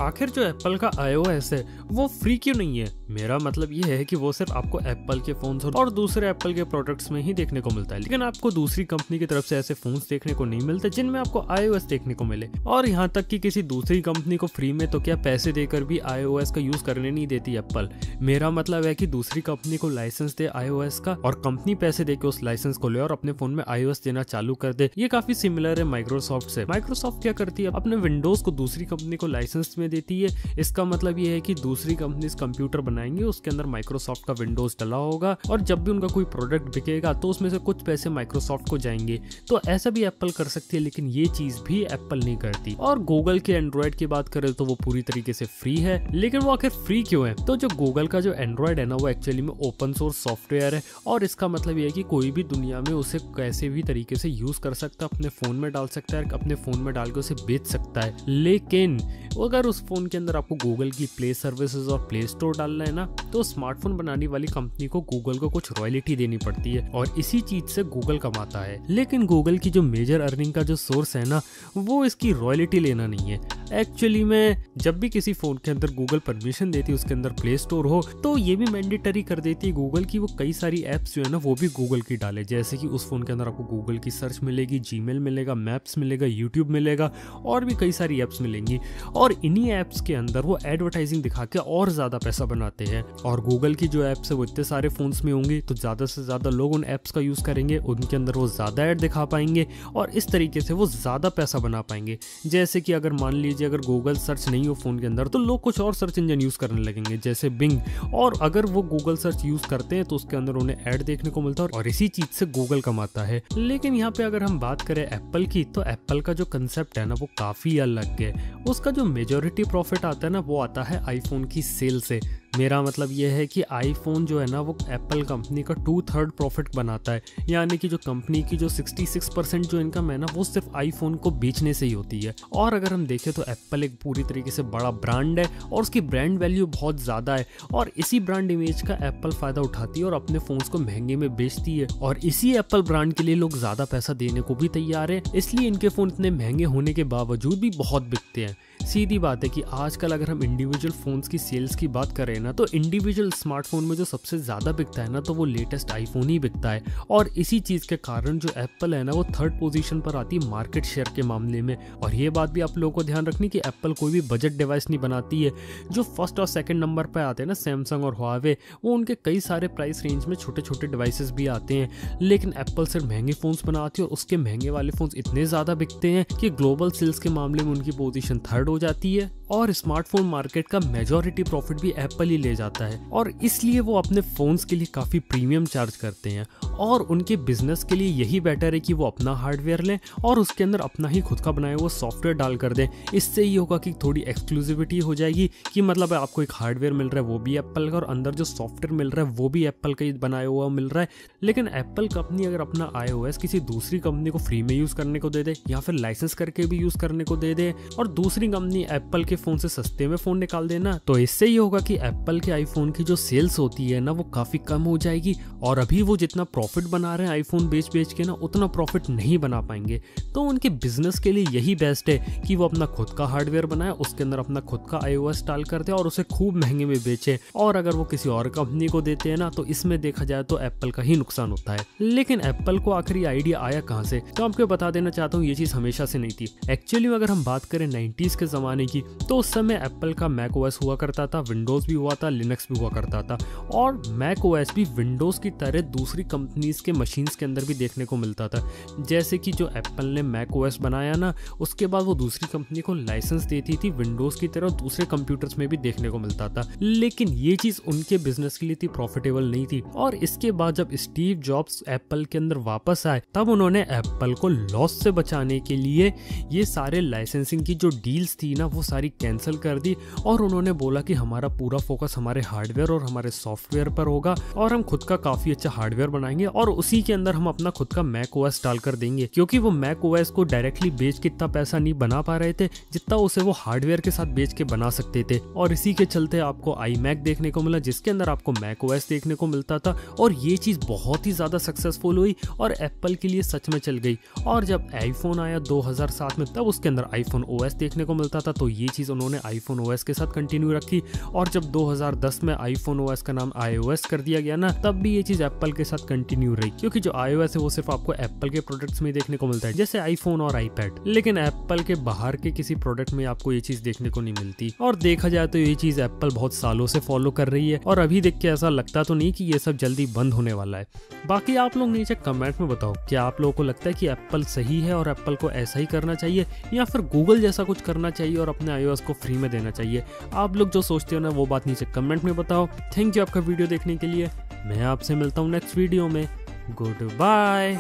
आखिर जो एप्पल का iOS है वो फ्री क्यों नहीं है? मेरा मतलब ये है कि वो सिर्फ आपको एप्पल के फोन्स और दूसरे एप्पल के प्रोडक्ट्स में ही देखने को मिलता है, लेकिन आपको दूसरी कंपनी की तरफ से ऐसे फोन्स देखने को नहीं मिलते जिनमें आपको iOS देखने को मिले। और यहाँ तक कि किसी दूसरी कंपनी को फ्री में तो क्या पैसे देकर भी iOS का यूज करने नहीं देती एप्पल। मेरा मतलब है कि दूसरी कंपनी को लाइसेंस दे iOS का और कंपनी पैसे देके उस लाइसेंस को ले और अपने फोन में iOS देना चालू कर दे। ये काफी सिमिलर है माइक्रोसॉफ्ट से। माइक्रोसॉफ्ट क्या करती है, अपने विंडोज को दूसरी कंपनी को लाइसेंस में देती है। इसका मतलब ये है कि दूसरी कंपनी कंप्यूटर बनाएंगे, उसके अंदर माइक्रोसॉफ्ट का विंडोज डला होगा और जब भी उनका कोई प्रोडक्ट बिकेगा तो उसमें से कुछ पैसे माइक्रोसॉफ्ट को जाएंगे। तो ऐसा भी एप्पल कर सकती है, लेकिन ये चीज भी एप्पल नहीं करती। और गूगल के एंड्रॉइड की बात करें तो वो पूरी तरीके से फ्री है, लेकिन वो आखिर फ्री क्यों है? तो जो गूगल का जो एंड्रॉइड है ना, वो एक्चुअली में ओपन सोर्स सॉफ्टवेयर है और इसका मतलब ये है कि कोई भी दुनिया में उसे कैसे भी तरीके से यूज कर सकता है, अपने फोन में डाल सकता है, अपने फोन में डाल के उसे बेच सकता है। लेकिन अगर उस फोन के अंदर आपको गूगल की प्ले सर्विसेज और प्ले स्टोर डालना है ना, तो स्मार्टफोन बनाने वाली कंपनी को गूगल को कुछ रॉयल्टी देनी पड़ती है और इसी चीज से गूगल कमाता है। लेकिन गूगल की जो मेजर अर्निंग का जो सोर्स है ना, वो इसकी रॉयल्टी लेना नहीं है। एक्चुअली में जब भी किसी फोन के अंदर गूगल परमिशन देती है उसके अंदर प्ले स्टोर हो, तो ये भी मैंडेटरी कर देती है गूगल की वो कई सारी एप्स जो है ना वो भी गूगल की डाले। जैसे कि उस फोन के अंदर आपको गूगल की सर्च मिलेगी, जीमेल मिलेगा, मैप्स मिलेगा, यूट्यूब मिलेगा और भी कई सारी एप्स मिलेंगी। और इन्हीं एप्स के अंदर वो एडवर्टाइजिंग दिखा के और ज्यादा पैसा बनाते हैं। और गूगल की जो एप्स है वो इतने सारे फोन्स में होंगी तो ज्यादा से ज्यादा लोग उन एप्स का यूज करेंगे, उनके अंदर वो ज्यादा ऐड दिखा पाएंगे और इस तरीके से वो ज्यादा पैसा बना पाएंगे। जैसे कि अगर मान लीजिए अगर गूगल सर्च नहीं हो फोन के अंदर तो लोग कुछ और सर्च इंजन यूज करने लगेंगे जैसे बिंग, और अगर वो गूगल सर्च यूज करते हैं तो उसके अंदर उन्हें ऐड देखने को मिलता है और इसी चीज से गूगल कमाता है। लेकिन यहाँ पे अगर हम बात करें एप्पल की, तो एप्पल का जो कंसेप्ट है ना वो काफी अलग है। उसका जो मेजॉरिटी प्रॉफिट आता है ना वो आता है आईफोन की सेल से। मेरा मतलब ये है कि आईफोन जो है ना वो एप्पल कंपनी का 2/3 प्रॉफिट बनाता है, यानी कि जो कंपनी की जो 66% जो इनकम है ना वो सिर्फ आईफोन को बेचने से ही होती है। और अगर हम देखें तो एप्पल एक पूरी तरीके से बड़ा ब्रांड है और उसकी ब्रांड वैल्यू बहुत ज़्यादा है और इसी ब्रांड इमेज का एप्पल फ़ायदा उठाती है और अपने फ़ोन्स को महंगे में बेचती है। और इसी एप्पल ब्रांड के लिए लोग ज़्यादा पैसा देने को भी तैयार है, इसलिए इनके फ़ोन इतने महंगे होने के बावजूद भी बहुत बिकते हैं। सीधी बात है कि आजकल अगर हम इंडिविजुअल फोन्स की सेल्स की बात करें ना, तो इंडिविजुअल स्मार्टफोन में जो सबसे ज़्यादा बिकता है ना तो वो लेटेस्ट आईफोन ही बिकता है। और इसी चीज़ के कारण जो एप्पल है ना वो 3rd पोजीशन पर आती है मार्केट शेयर के मामले में। और ये बात भी आप लोगों को ध्यान रखनी कि एप्पल कोई भी बजट डिवाइस नहीं बनाती है। जो 1st और 2nd नंबर पर आते हैं ना सैमसंग और हुआवे, वो उनके कई सारे प्राइस रेंज में छोटे छोटे डिवाइसेस भी आते हैं। लेकिन एप्पल सिर्फ महंगे फोन्स बनाती है और उसके महंगे वाले फोन्स इतने ज़्यादा बिकते हैं कि ग्लोबल सेल्स के मामले में उनकी पोजीशन 3rd हो जाती है और स्मार्टफोन मार्केट का मेजॉरिटी प्रॉफिट भी एप्पल ही ले जाता है। और इसलिए वो अपने फोन्स के लिए काफ़ी प्रीमियम चार्ज करते हैं और उनके बिजनेस के लिए यही बेटर है कि वो अपना हार्डवेयर लें और उसके अंदर अपना ही खुद का बनाया हुआ सॉफ्टवेयर डाल कर दें। इससे ये होगा कि थोड़ी एक्सक्लूसिविटी हो जाएगी कि मतलब आपको एक हार्डवेयर मिल रहा है वो भी एप्पल का और अंदर जो सॉफ्टवेयर मिल रहा है वो भी एप्पल का ही बनाया हुआ मिल रहा है। लेकिन एप्पल कंपनी अगर अपना iOS किसी दूसरी कंपनी को फ्री में यूज़ करने को दे दे या फिर लाइसेंस करके भी यूज़ करने को दे दे और दूसरी कंपनी एप्पल के फोन से सस्ते में फोन निकाल देना, तो इससे ये होगा कि एप्पल के आईफोन की जो सेल्स होती है ना वो काफी कम हो जाएगी और अभी वो जितना प्रॉफिट बना रहे हैं आईफोन बेच के ना उतना प्रॉफिट नहीं बना पाएंगे। तो उनके बिजनेस के लिए यही बेस्ट है कि वो अपना खुद का हार्डवेयर बनाए, उसके अंदर अपना खुद का iOS डाल कर दे और उसे खूब महंगे में बेचे। और अगर वो किसी और कंपनी को देते हैं ना तो इसमें देखा जाए तो एप्पल का ही नुकसान होता है। लेकिन एप्पल को आखिर ये आइडिया आया कहाँ से? तो आपको बता देना चाहता हूँ ये चीज हमेशा से नहीं थी। एक्चुअली अगर हम बात करें 90s के जमाने की, तो उस समय एप्पल का मैक ओएस हुआ करता था, विंडोज भी हुआ था, लिनक्स भी हुआ करता था और मैक ओएस भी विंडोज की तरह दूसरी कंपनीज के मशीन्स के अंदर भी देखने को मिलता था। जैसे कि जो एप्पल ने मैक ओएस बनाया ना, उसके बाद वो दूसरी कंपनी को लाइसेंस देती थी विंडोज की तरह दूसरे कंप्यूटर्स में भी देखने को मिलता था। लेकिन ये चीज उनके बिजनेस के लिए इतनी प्रॉफिटेबल नहीं थी। और इसके बाद जब स्टीव जॉब्स एप्पल के अंदर वापस आए, तब उन्होंने एप्पल को लॉस से बचाने के लिए ये सारे लाइसेंसिंग की जो डील्स थी ना वो सारी कैंसिल कर दी और उन्होंने बोला कि हमारा पूरा फोकस हमारे हार्डवेयर और हमारे सॉफ्टवेयर पर होगा और हम खुद का काफी अच्छा हार्डवेयर बनाएंगे और उसी के अंदर हम अपना खुद का मैक ओएस डाल कर देंगे, क्योंकि वो मैक ओएस को डायरेक्टली बेच के इतना पैसा नहीं बना पा रहे थे जितना उसे वो हार्डवेयर के साथ बेच के बना सकते थे। और इसी के चलते आपको iMac देखने को मिला जिसके अंदर आपको मैक ओएस देखने को मिलता था और ये चीज बहुत ही ज्यादा सक्सेसफुल हुई और एप्पल के लिए सच में चल गई। और जब आईफोन आया 2007 में, तब उसके अंदर आईफोन ओएस देखने को मिलता चलता था, तो ये चीज़ उन्होंने आईफोन ओएस के साथ कंटिन्यू रखी। और जब 2010 में आईफोन ओएस का नाम iOS कर दिया गया ना, तब भी ये चीज़ एप्पल के साथ कंटिन्यू रही, क्योंकि जो iOS है वो सिर्फ आपको एप्पल के प्रोडक्ट्स में देखने को मिलता है, जैसे आईफोन और आईपैड। लेकिन एप्पल के बाहर के किसी प्रोडक्ट में आपको ये चीज़ देखने को नहीं मिलती। और देखा जाए तो ये चीज़ एप्पल बहुत सालों से फॉलो कर रही है, और अभी देख के ऐसा लगता तो नहीं कि ये सब जल्दी बंद होने वाला है। बाकी आप लोग नीचे कमेंट में बताओ, क्या आप लोगों को लगता है कि एप्पल सही है और एप्पल को ऐसा ही करना चाहिए, या फिर गूगल जैसा कुछ करना चाहिए और अपने iOS को फ्री में देना चाहिए? आप लोग जो सोचते हो ना, वो बात नीचे कमेंट में बताओ। थैंक यू आपका वीडियो देखने के लिए। मैं आपसे मिलता हूँ नेक्स्ट वीडियो में। Good bye.